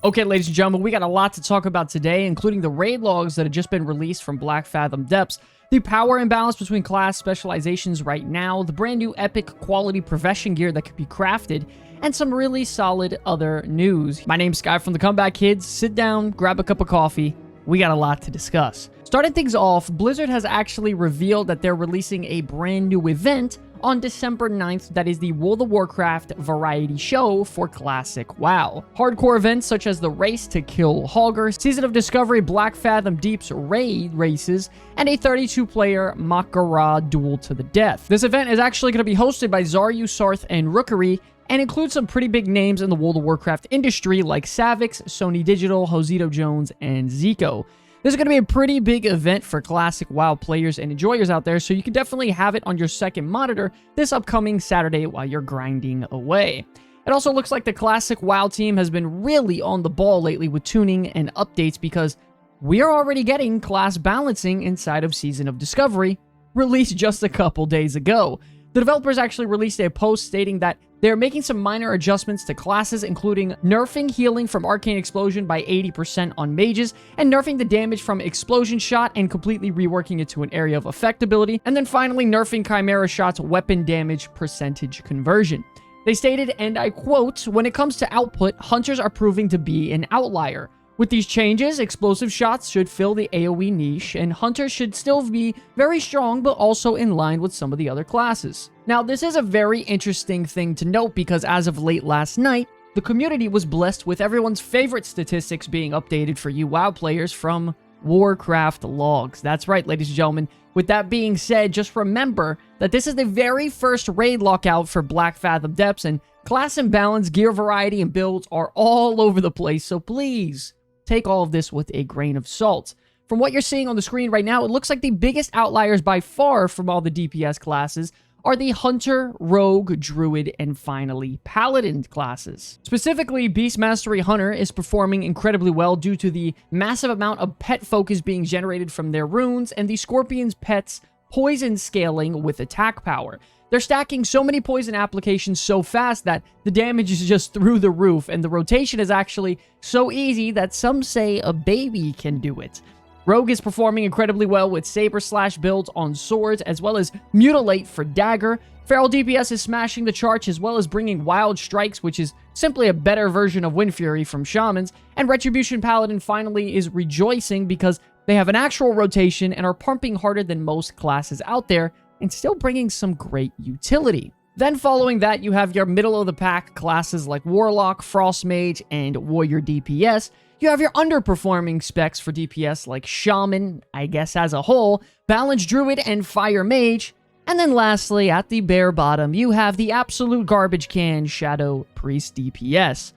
Okay, ladies and gentlemen, we got a lot to talk about today, including the raid logs that have just been released from Black Fathom Depths, the power imbalance between class specializations right now, the brand new epic quality profession gear that could be crafted, and some really solid other news. My name's Sky from the Comeback Kids. Sit down, grab a cup of coffee. We got a lot to discuss. Starting things off, Blizzard has actually revealed that they're releasing a brand new event on December 9th that is the World of Warcraft variety show for Classic WoW. Hardcore events such as the Race to Kill Hogger, Season of Discovery Black Fathom Deep's raid races, and a 32-player Makara duel to the death. This event is actually going to be hosted by Zaryu, Sarth, and Rookery, and includes some pretty big names in the World of Warcraft industry like Savix, Sony Digital, Josito Jones, and Zico. This is going to be a pretty big event for Classic WoW players and enjoyers out there, so you can definitely have it on your second monitor this upcoming Saturday while you're grinding away. It also looks like the Classic WoW team has been really on the ball lately with tuning and updates because we are already getting class balancing inside of Season of Discovery, released just a couple days ago. The developers actually released a post stating that they're making some minor adjustments to classes, including nerfing healing from Arcane Explosion by 80% on mages, and nerfing the damage from Explosion Shot and completely reworking it to an area of effect ability, and then finally nerfing Chimera Shot's weapon damage percentage conversion. They stated, and I quote, "When it comes to output, hunters are proving to be an outlier. With these changes, explosive shots should fill the AoE niche, and hunters should still be very strong, but also in line with some of the other classes." Now, this is a very interesting thing to note because as of late last night, the community was blessed with everyone's favorite statistics being updated for you WoW players from Warcraft logs. That's right, ladies and gentlemen. With that being said, just remember that this is the very first raid lockout for Black Fathom Depths, and class imbalance, gear variety, and builds are all over the place, so please take all of this with a grain of salt. From what you're seeing on the screen right now, it looks like the biggest outliers by far from all the DPS classes are the Hunter, Rogue, Druid, and finally Paladin classes. Specifically, Beast Mastery Hunter is performing incredibly well due to the massive amount of pet focus being generated from their runes and the Scorpion's pets poison scaling with attack power. They're stacking so many poison applications so fast that the damage is just through the roof, and the rotation is actually so easy that some say a baby can do it. Rogue is performing incredibly well with Saber Slash builds on swords, as well as Mutilate for dagger. Feral DPS is smashing the charts, as well as bringing Wild Strikes, which is simply a better version of Wind Fury from Shamans. And Retribution Paladin finally is rejoicing because they have an actual rotation and are pumping harder than most classes out there, and still bringing some great utility. Then following that, you have your middle-of-the-pack classes like Warlock, Frost Mage, and Warrior DPS. You have your underperforming specs for DPS like Shaman, I guess as a whole, Balanced Druid, and Fire Mage. And then lastly, at the bare bottom, you have the absolute garbage can Shadow Priest DPS.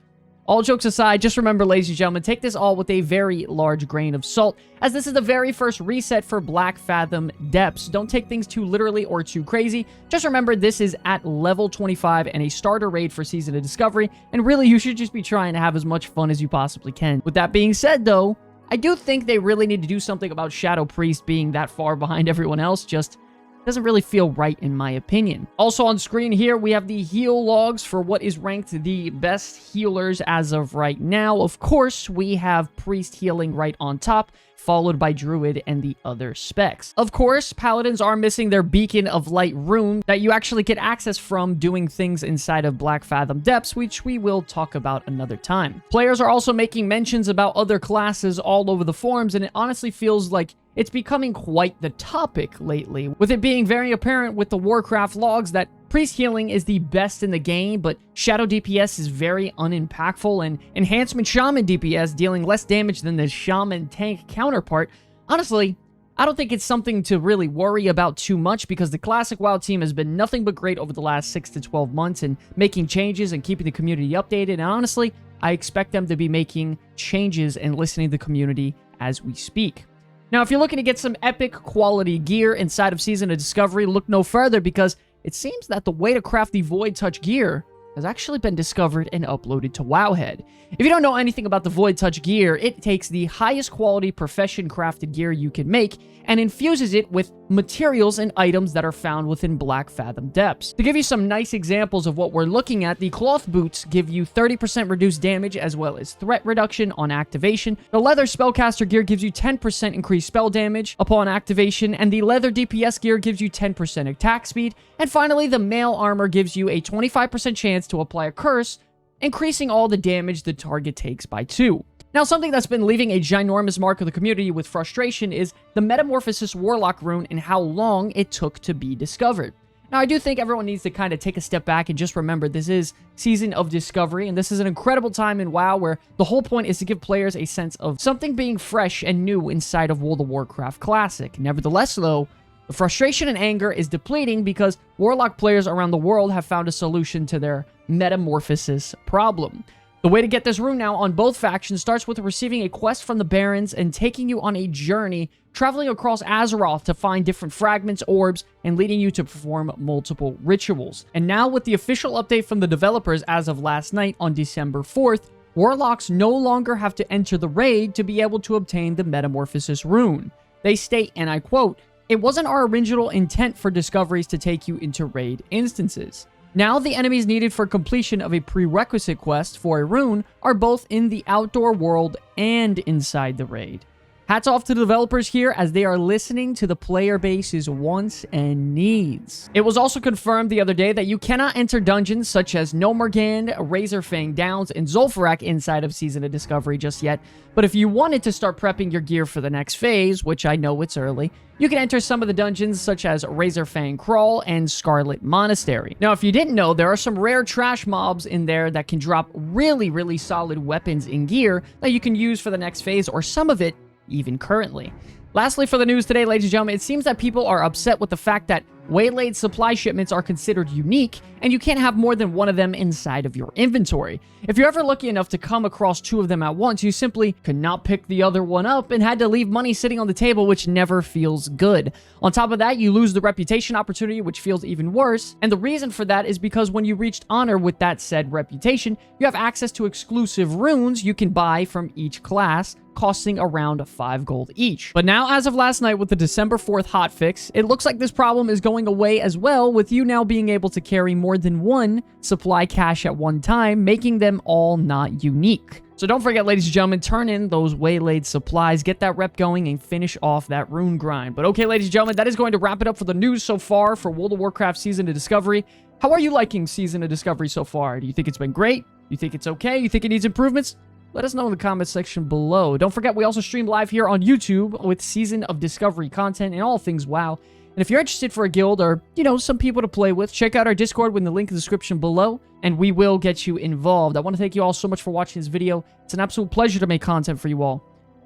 All jokes aside, just remember, ladies and gentlemen, take this all with a very large grain of salt, as this is the very first reset for Black Fathom Depths. Don't take things too literally or too crazy. Just remember, this is at level 25 and a starter raid for Season of Discovery, and really, you should just be trying to have as much fun as you possibly can. With that being said, though, I do think they really need to do something about Shadow Priest being that far behind everyone else. Just doesn't really feel right in my opinion. Also on screen here, we have the heal logs for what is ranked the best healers as of right now. Of course, we have Priest healing right on top, followed by Druid and the other specs. Of course, Paladins are missing their Beacon of Light rune that you actually get access from doing things inside of Black Fathom Depths, which we will talk about another time. Players are also making mentions about other classes all over the forums, and it honestly feels like it's becoming quite the topic lately, with it being very apparent with the Warcraft logs that Priest healing is the best in the game, but Shadow DPS is very unimpactful, and Enhancement Shaman DPS dealing less damage than the Shaman tank counterpart. Honestly, I don't think it's something to really worry about too much because the Classic WoW team has been nothing but great over the last 6 to 12 months in making changes and keeping the community updated, and honestly, I expect them to be making changes and listening to the community as we speak. Now, if you're looking to get some epic quality gear inside of Season of Discovery, look no further because it seems that the way to craft the Void Touch gear has actually been discovered and uploaded to Wowhead. If you don't know anything about the Void Touch gear, it takes the highest quality profession crafted gear you can make and infuses it with materials and items that are found within Black Fathom depths. To give you some nice examples of what we're looking at, the cloth boots give you 30% reduced damage as well as threat reduction on activation. The leather spellcaster gear gives you 10% increased spell damage upon activation, and the leather DPS gear gives you 10% attack speed. And finally, the mail armor gives you a 25% chance to apply a curse, increasing all the damage the target takes by 2. Now, something that's been leaving a ginormous mark of the community with frustration is the Metamorphosis Warlock rune and how long it took to be discovered. Now, I do think everyone needs to kind of take a step back and just remember this is Season of Discovery, and this is an incredible time in WoW where the whole point is to give players a sense of something being fresh and new inside of World of Warcraft Classic. Nevertheless, though, the frustration and anger is depleting because Warlock players around the world have found a solution to their Metamorphosis problem. The way to get this rune now on both factions starts with receiving a quest from the Barons and taking you on a journey, traveling across Azeroth to find different fragments, orbs, and leading you to perform multiple rituals. And now with the official update from the developers as of last night on December 4th, Warlocks no longer have to enter the raid to be able to obtain the Metamorphosis rune. They state, and I quote, "It wasn't our original intent for discoveries to take you into raid instances. Now, the enemies needed for completion of a prerequisite quest for a rune are both in the outdoor world and inside the raid." Hats off to the developers here as they are listening to the player base's wants and needs. It was also confirmed the other day that you cannot enter dungeons such as Nomergand, Razorfang Downs, and Zul'Farrak inside of Season of Discovery just yet, but if you wanted to start prepping your gear for the next phase, which I know it's early, you can enter some of the dungeons such as Razorfang Crawl and Scarlet Monastery. Now, if you didn't know, there are some rare trash mobs in there that can drop really solid weapons and gear that you can use for the next phase, or some of it even currently. Lastly, for the news today, ladies and gentlemen, it seems that people are upset with the fact that waylaid supply shipments are considered unique, and you can't have more than one of them inside of your inventory. If you're ever lucky enough to come across 2 of them at once, you simply could not pick the other one up and had to leave money sitting on the table, which never feels good. On top of that, you lose the reputation opportunity, which feels even worse, and the reason for that is because when you reached honor with that said reputation, you have access to exclusive runes you can buy from each class, costing around 5 gold each. But now, as of last night with the December 4th hotfix, it looks like this problem is going away as well, with you now being able to carry more than one supply cache at one time, making them all not unique. So don't forget, ladies and gentlemen, turn in those waylaid supplies, get that rep going, and finish off that rune grind. But okay, ladies and gentlemen, that is going to wrap it up for the news so far for World of Warcraft Season of Discovery. How are you liking Season of Discovery so far? Do you think it's been great? You think it's okay? You think it needs improvements? Let us know in the comment section below. Don't forget, we also stream live here on YouTube with Season of Discovery content and all things WoW. And if you're interested for a guild or, you know, some people to play with, check out our Discord with the link in the description below, and we will get you involved. I want to thank you all so much for watching this video. It's an absolute pleasure to make content for you all.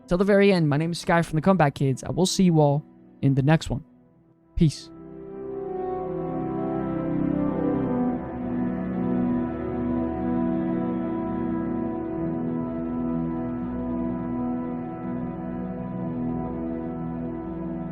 Till the very end, my name is Sky from the Comeback Kids. I will see you all in the next one. Peace.